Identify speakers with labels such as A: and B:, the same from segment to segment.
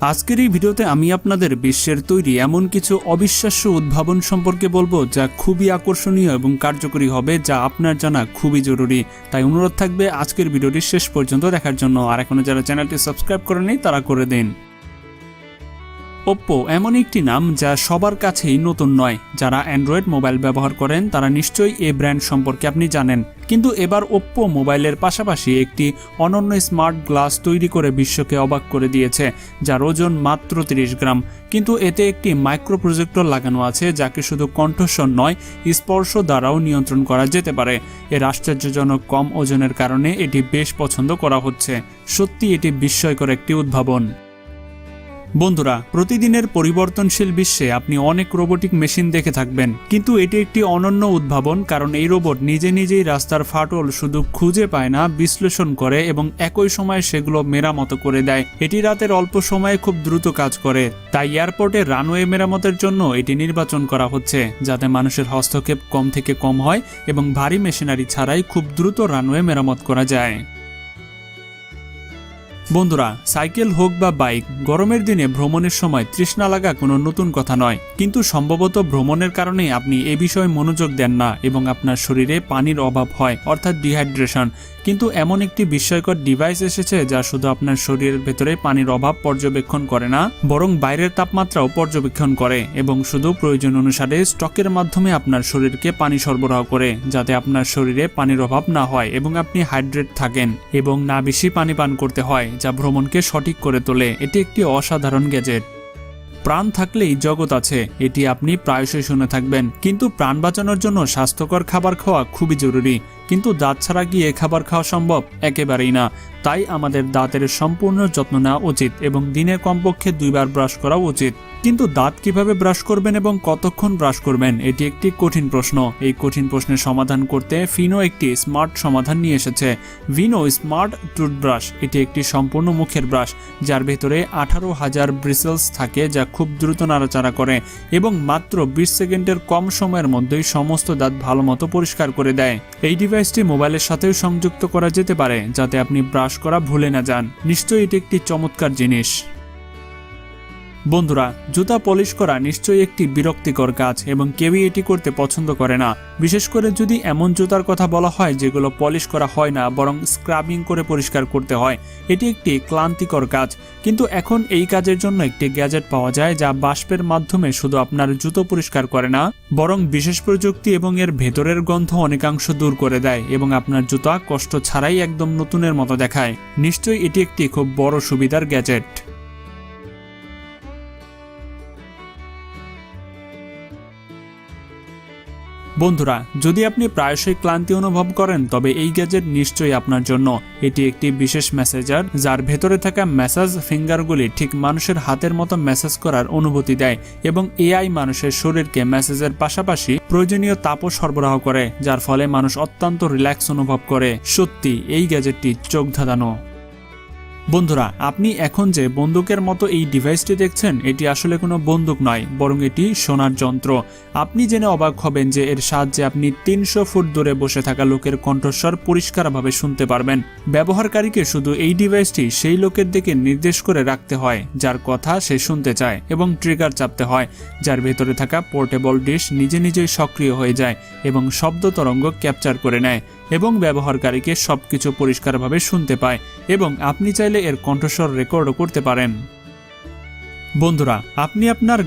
A: আজকের এই ভিডিওতে আমি আপনাদের বিশ্বের তৈরি এমন কিছু অবিশ্বাস্য উদ্ভাবন সম্পর্কে বলবো যা খুবই আকর্ষণীয় এবং কার্যকরী হবে, যা আপনার জানা খুবই জরুরি। তাই অনুরোধ থাকবে আজকের ভিডিওটি শেষ পর্যন্ত দেখার জন্য। আর এখনো যারা চ্যানেলটি সাবস্ক্রাইব করেনি তারা করে দিন। ওপ্পো এমন একটি নাম যা সবার কাছেই নতুন নয়। যারা অ্যান্ড্রয়েড মোবাইল ব্যবহার করেন তারা নিশ্চয়ই এই ব্র্যান্ড সম্পর্কে আপনি জানেন। কিন্তু এবার ওপ্পো মোবাইলের পাশাপাশি একটি অনন্য স্মার্ট গ্লাস তৈরি করে বিশ্বকে অবাক করে দিয়েছে, যার ওজন মাত্র 30 গ্রাম। কিন্তু এতে একটি মাইক্রো প্রজেক্টর লাগানো আছে, যাকে শুধু কণ্ঠস্বর নয়, স্পর্শ দ্বারাও নিয়ন্ত্রণ করা যেতে পারে। এর আশ্চর্যজনক কম ওজনের কারণে এটি বেশ পছন্দ করা হচ্ছে। সত্যি এটি বিস্ময়কর একটি উদ্ভাবন। বন্ধুরা, প্রতিদিনের পরিবর্তনশীল বিশ্বে আপনি অনেক রোবোটিক মেশিন দেখে থাকবেন, কিন্তু এটি একটি অনন্য উদ্ভাবন, কারণ এই রোবট নিজে নিজেই রাস্তার ফাটল শুধু খুঁজে পায় না, বিশ্লেষণ করে এবং একই সময়ে সেগুলো মেরামত করে দেয়। এটি রাতের অল্প সময়ে খুব দ্রুত কাজ করে। তাই এয়ারপোর্টে রানওয়ে মেরামতের জন্য এটি নির্বাচন করা হচ্ছে, যাতে মানুষের হস্তক্ষেপ কম থেকে কম হয় এবং ভারী মেশিনারি ছাড়াই খুব দ্রুত রানওয়ে মেরামত করা যায়। বন্ধুরা, সাইকেল হোক বা বাইক, গরমের দিনে ভ্রমণের সময় তৃষ্ণা লাগা কোনো নতুন কথা নয়। কিন্তু সম্ভবত ভ্রমণের কারণে আপনি এ বিষয়ে মনোযোগ দেন না এবং আপনার শরীরে পানির অভাব হয়, অর্থাৎ ডিহাইড্রেশন। কিন্তু এমন একটি বিস্ময়কর ডিভাইস এসেছে যা শুধু আপনার শরীরের ভেতরে পানির অভাব পর্যবেক্ষণ করে না, বরং বাইরের তাপমাত্রাও পর্যবেক্ষণ করে এবং শুধু প্রয়োজন অনুসারে স্টকের মাধ্যমে আপনার শরীরকে পানি সরবরাহ করে, যাতে আপনার শরীরে পানির অভাব না হয় এবং আপনি হাইড্রেট থাকেন এবং না বেশি পানি পান করতে হয়, যা ভ্রমণকে সঠিক করে তোলে। এটি একটি অসাধারণ গ্যাজেট। প্রাণ থাকলেই জগৎ আছে, এটি আপনি প্রায়শই শুনে থাকবেন। কিন্তু প্রাণ বাঁচানোর জন্য স্বাস্থ্যকর খাবার খাওয়া খুবই জরুরি। কিন্তু দাঁত ছাড়া গিয়ে খাবার খাওয়া সম্ভব? একেবারেই না। তাই আমাদের দাঁতের সম্পূর্ণ যত্ন নেওয়া উচিত এবং দিনে কমপক্ষে 2 বার ব্রাশ করা উচিত। কিন্তু দাঁত কিভাবে ব্রাশ করবেন এবং কতক্ষণ ব্রাশ করবেন, এটি একটি কঠিন প্রশ্ন। এই কঠিন প্রশ্নের সমাধান করতে ফিনো একটি স্মার্ট সমাধান নিয়ে এসেছে। ভিনো স্মার্ট টুথব্রাশ। এটি একটি সম্পূর্ণ মুখের ব্রাশ, যার ভেতরে 18,000 ব্রিসেলস থাকে, যা খুব দ্রুত নাড়াচাড়া করে এবং মাত্র 20 সেকেন্ডের কম সময়ের মধ্যেই সমস্ত দাঁত ভালোমতো পরিষ্কার করে দেয়। এই ডিভাইসটি মোবাইলের সাথেও সংযুক্ত করা যেতে পারে, যাতে আপনি ব্রাশ করা ভুলে না যান। নিশ্চয়ই এটি একটি চমৎকার জিনিস। বন্ধুরা, জুতা পলিশ করা নিশ্চয়ই একটি বিরক্তিকর কাজ এবং কেউই এটি করতে পছন্দ করে না, বিশেষ করে যদি এমন জুতার কথা বলা হয় যেগুলো পলিশ করা হয় না, বরং স্ক্রাবিং করে পরিষ্কার করতে হয়। এটি একটি ক্লান্তিকর কাজ। কিন্তু এখন এই কাজের জন্য একটি গ্যাজেট পাওয়া যায়, যা বাষ্পের মাধ্যমে শুধু আপনার জুতো পরিষ্কার করে না, বরং বিশেষ প্রযুক্তি এবং এর ভেতরের গন্ধ অনেকাংশ দূর করে দেয় এবং আপনার জুতা কষ্ট ছাড়াই একদম নতুনের মতো দেখায়। নিশ্চয়ই এটি একটি খুব বড় সুবিধার গ্যাজেট। বন্ধুরা, যদি আপনি প্রায়শই ক্লান্তি অনুভব করেন, তবে এই গ্যাজেট নিশ্চয়ই আপনার জন্য। এটি একটি বিশেষ মেসেজার, যার ভেতরে থাকা ম্যাসাজ ফিঙ্গারগুলি ঠিক মানুষের হাতের মতো ম্যাসাজ করার অনুভূতি দেয় এবং এআই মানুষের শরীরকে ম্যাসেজের পাশাপাশি প্রয়োজনীয় তাপও সরবরাহ করে, যার ফলে মানুষ অত্যন্ত রিল্যাক্স অনুভব করে। সত্যি এই গ্যাজেটটি চোখ ধাঁধানো। বন্ধুরা, আপনি এখন যে বন্দুকের মতো এই ডিভাইসটি দেখছেন, এটি আসলে কোনো বন্দুক নয়, বরং এটি শোনার যন্ত্র। আপনি জেনে অবাক হবেন যে এর সাহায্যে আপনি 300 ফুট দূরে বসে থাকা লোকের কণ্ঠস্বর পরিষ্কারভাবে শুনতে পারবেন। ব্যবহারকারীকে শুধু এই ডিভাইসটি সেই লোকের দিকে নির্দেশ করে রাখতে হয় যার কথা সে শুনতে চায় এবং ট্রিগার চাপতে হয়, যার ভেতরে থাকা পোর্টেবল ডিশ নিজে নিজেই সক্রিয় হয়ে যায় এবং শব্দ তরঙ্গ ক্যাপচার করে নেয় এবং ব্যবহারকারীকে সবকিছু পরিষ্কারভাবে শুনতে পায় এবং আপনি চাইলে এর কণ্ঠস্বর রেকর্ডও করতে পারেন। বন্ধুরা, আপনি আপনার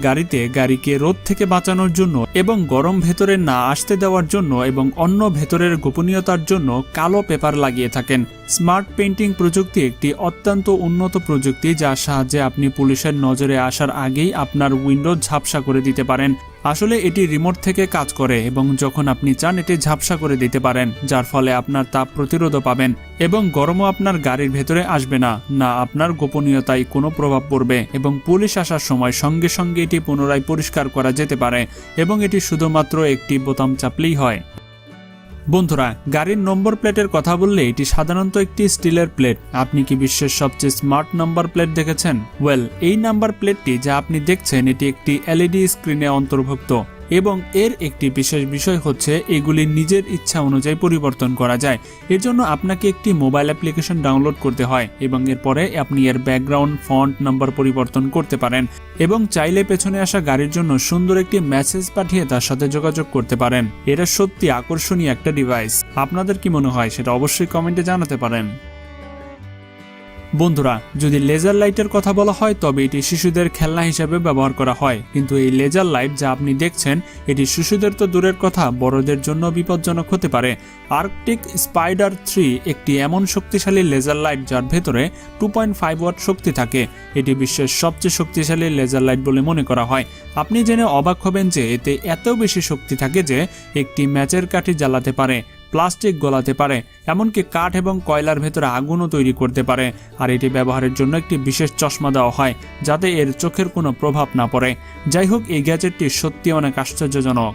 A: গাড়িকে রোদ থেকে বাঁচানোর জন্য এবং গরম ভেতরে না আসতে দেওয়ার জন্য এবং অন্য ভেতরের গোপনীয়তার জন্য কালো পেপার লাগিয়ে থাকেন। স্মার্ট পেইন্টিং প্রযুক্তি একটি অত্যন্ত উন্নত প্রযুক্তি, যার সাহায্যে আপনি পুলিশের নজরে আসার আগেই আপনার উইন্ডো ঝাপসা করে দিতে পারেন। আসলে এটি রিমোট থেকে কাজ করে এবং যখন আপনি চান এটি ঝাপসা করে দিতে পারেন, যার ফলে আপনার তাপ প্রতিরোধও পাবেন এবং গরমও আপনার গাড়ির ভেতরে আসবে না। আপনার গোপনীয়তায় কোনো প্রভাব পড়বে এবং পুলিশ আসার সময় সঙ্গে সঙ্গে এটি পুনরায় পরিষ্কার করা যেতে পারে এবং এটি শুধুমাত্র একটি বোতাম চাপলেই হয়। বন্ধুরা, গাড়ির নম্বর প্লেটের কথা বললে এটি সাধারণত একটি স্টিলের প্লেট। আপনি কি বিশ্বের সবচেয়ে স্মার্ট নাম্বার প্লেট দেখেছেন? এই নাম্বার প্লেটটি যা আপনি দেখছেন, এটি একটি এলইডি স্ক্রিনে অন্তর্ভুক্ত। এবং এর একটি বিশেষ বিষয় হচ্ছে এগুলি নিজের ইচ্ছা অনুযায়ী পরিবর্তন করা যায়। এর জন্য আপনাকে একটি মোবাইল অ্যাপ্লিকেশন ডাউনলোড করতে হয় এবং এরপরে আপনি এর ব্যাকগ্রাউন্ড, ফন্ট, নাম্বার পরিবর্তন করতে পারেন এবং চাইলে পেছনে আসা গাড়ির জন্য সুন্দর একটি মেসেজ পাঠিয়ে তার সাথে যোগাযোগ করতে পারেন। এটা সত্যি আকর্ষণীয় একটা ডিভাইস। আপনাদের কি মনে হয় সেটা অবশ্যই কমেন্টে জানাতে পারেন। বন্ধুরা, যদি লেজার লাইটের কথা বলা হয় তবে এটি শিশুদের খেলনা হিসেবে ব্যবহার করা হয়, কিন্তু এই লেজার লাইট যা আপনি দেখছেন এটি শিশুদের তো দূরের কথা, বড়দের জন্য বিপজ্জনক হতে পারে। আর্কটিক স্পাইডার 3 একটি এমন শক্তিশালী লেজার লাইট যার ভেতরে 2.5 ওয়াট শক্তি থাকে। এটি বিশ্বের সবচেয়ে শক্তিশালী লেজার লাইট বলে মনে করা হয়। আপনি জেনে অবাক হবেন যে এতে এত বেশি শক্তি থাকে যে একটি ম্যাচের কাঠি জ্বালাতে পারে, প্লাস্টিক গলাতে পারে, এমনকি কাঠ এবং কয়লার ভেতরে আগুনও তৈরি করতে পারে। আর এটি ব্যবহারের জন্য একটি বিশেষ চশমা দেওয়া হয় যাতে এর চোখের কোনো প্রভাব না পড়ে। যাই হোক, এই গ্যাজেটটি সত্যি অনেক আশ্চর্যজনক।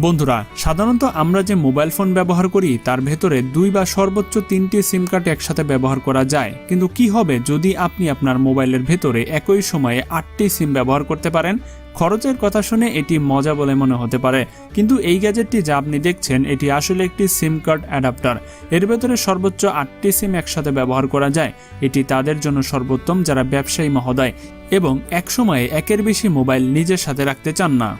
A: বন্ধুরা, সাধারণত আমরা যে মোবাইল ফোন ব্যবহার করি তার ভেতরে 2 বা সর্বোচ্চ 3টি সিম কার্ড একসাথে ব্যবহার করা যায়, কিন্তু কি হবে যদি আপনি আপনার মোবাইলের ভেতরে একই সময়ে 8টি সিম ব্যবহার করতে পারেন? খরচের কথা শুনে এটি মজা বলে মনে হতে পারে, কিন্তু এই গ্যাজেটটি যা আপনি দেখছেন এটি আসলে একটি সিম কার্ড অ্যাডাপ্টার। এর ভেতরে সর্বোচ্চ 8টি সিম একসাথে ব্যবহার করা যায়। এটি তাদের জন্য সর্বোত্তম যারা ব্যবসায়ী মহোদয় এবং একসময়ে একের বেশি মোবাইল নিজের সাথে রাখতে চান না।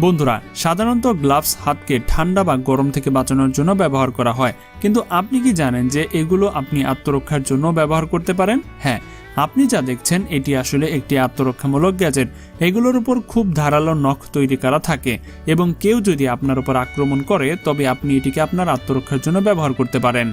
A: বন্ধুরা, সাধারণত গ্লাভস হাতকে ঠান্ডা বা গরম থেকে বাঁচানোর জন্য ব্যবহার করা হয়, কিন্তু আপনি কি জানেন যে এগুলো আপনি আত্মরক্ষার জন্য ব্যবহার করতে পারেন? হ্যাঁ, আপনি যা দেখছেন এটি আসলে একটি আত্মরক্ষামূলক গ্যাজেট। এগুলোর উপর খুব ধারালো নখ তৈরি করা থাকে এবং কেউ যদি আপনার উপর আক্রমণ করে তবে আপনি এটিকে আপনার আত্মরক্ষার জন্য ব্যবহার করতে পারেন।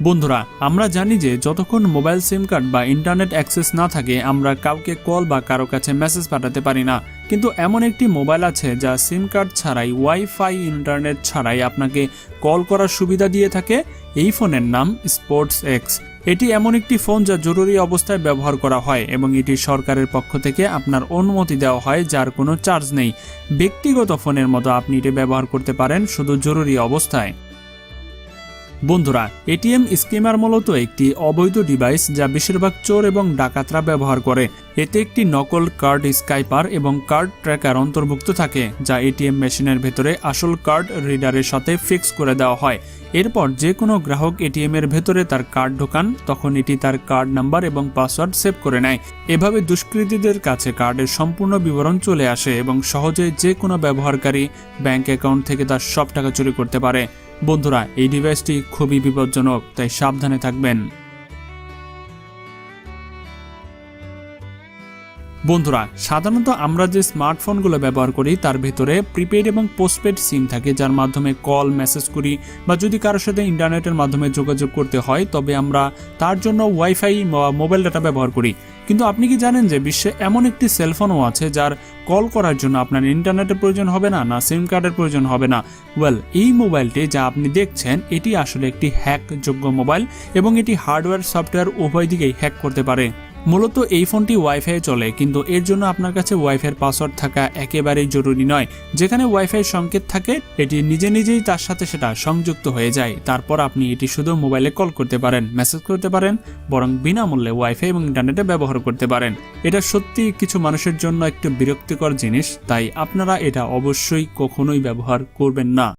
A: বন্ধুরা, আমরা জানি যে যতক্ষণ মোবাইল সিম কার্ড বা ইন্টারনেট অ্যাক্সেস না থাকে আমরা কাউকে কল বা কারো কাছে মেসেজ পাঠাতে পারি না, কিন্তু এমন একটি মোবাইল আছে যা সিম কার্ড ছাড়াই, ওয়াইফাই, ইন্টারনেট ছাড়াই আপনাকে কল করার সুবিধা দিয়ে থাকে। এই ফোনের নাম স্পোর্টস এক্স। এটি এমন একটি ফোন যা জরুরি অবস্থায় ব্যবহার করা হয় এবং এটি সরকারের পক্ষ থেকে আপনার অনুমতি দেওয়া হয়, যার কোনো চার্জ নেই। ব্যক্তিগত ফোনের মতো আপনি এটি ব্যবহার করতে পারেন শুধু জরুরি অবস্থায়। বন্ধুরা, এটিএম স্কিমার মূলত একটি অবৈধ ডিভাইস যা বেশিরভাগ চোর এবং ডাকাতরা ব্যবহার করে। এতে একটি নকল কার্ড স্কাইপার এবং কার্ড ট্র্যাকার অন্তর্ভুক্ত থাকে যা এটিএম মেশিনের ভেতরে আসল কার্ড রিডারের সাথে ফিক্স করে দেওয়া হয়। এরপর যে কোনো গ্রাহক এটিএম এর ভেতরে তার কার্ড ঢোকান তখন এটি তার কার্ড নাম্বার এবং পাসওয়ার্ড সেভ করে নেয়। এভাবে দুষ্কৃতীদের কাছে কার্ডের সম্পূর্ণ বিবরণ চলে আসে এবং সহজে যে কোনো ব্যবহারকারী ব্যাংক অ্যাকাউন্ট থেকে তার সব টাকা চুরি করতে পারে। বন্ধুরা, এই ডিভাইসটি খুবই বিপজ্জনক, তাই সাবধানে থাকবেন। বন্ধুরা, সাধারণত আমরা যে স্মার্টফোনগুলো ব্যবহার করি তার ভেতরে প্রিপেড এবং পোস্টপেড সিম থাকে, যার মাধ্যমে কল, মেসেজ করি বা যদি কারোর সাথে ইন্টারনেটের মাধ্যমে যোগাযোগ করতে হয় তবে আমরা তার জন্য ওয়াইফাই মোবাইল ডাটা ব্যবহার করি। কিন্তু আপনি কি জানেন যে বিশ্বে এমন একটি সেলফোনও আছে যার কল করার জন্য আপনার ইন্টারনেটের প্রয়োজন হবে না, না সিম কার্ডের প্রয়োজন হবে না? এই মোবাইলটি যা আপনি দেখছেন এটি আসলে একটি হ্যাকযোগ্য মোবাইল এবং এটি হার্ডওয়্যার, সফটওয়্যার উভয় দিকেই হ্যাক করতে পারে। মূলত এই ফোনটি ওয়াইফাই চলে, কিন্তু এর জন্য আপনার কাছে ওয়াইফাইয়ের পাসওয়ার্ড থাকা একেবারেই জরুরি নয়। যেখানে ওয়াইফাই সংকেত থাকে এটি নিজে নিজেই তার সাথে সেটা সংযুক্ত হয়ে যায়। তারপর আপনি এটি শুধু মোবাইলে কল করতে পারেন, মেসেজ করতে পারেন, বরং বিনামূল্যে ওয়াইফাই এবং ইন্টারনেটে ব্যবহার করতে পারেন। এটা সত্যি কিছু মানুষের জন্য একটু বিরক্তিকর জিনিস, তাই আপনারা এটা অবশ্যই কখনোই ব্যবহার করবেন না।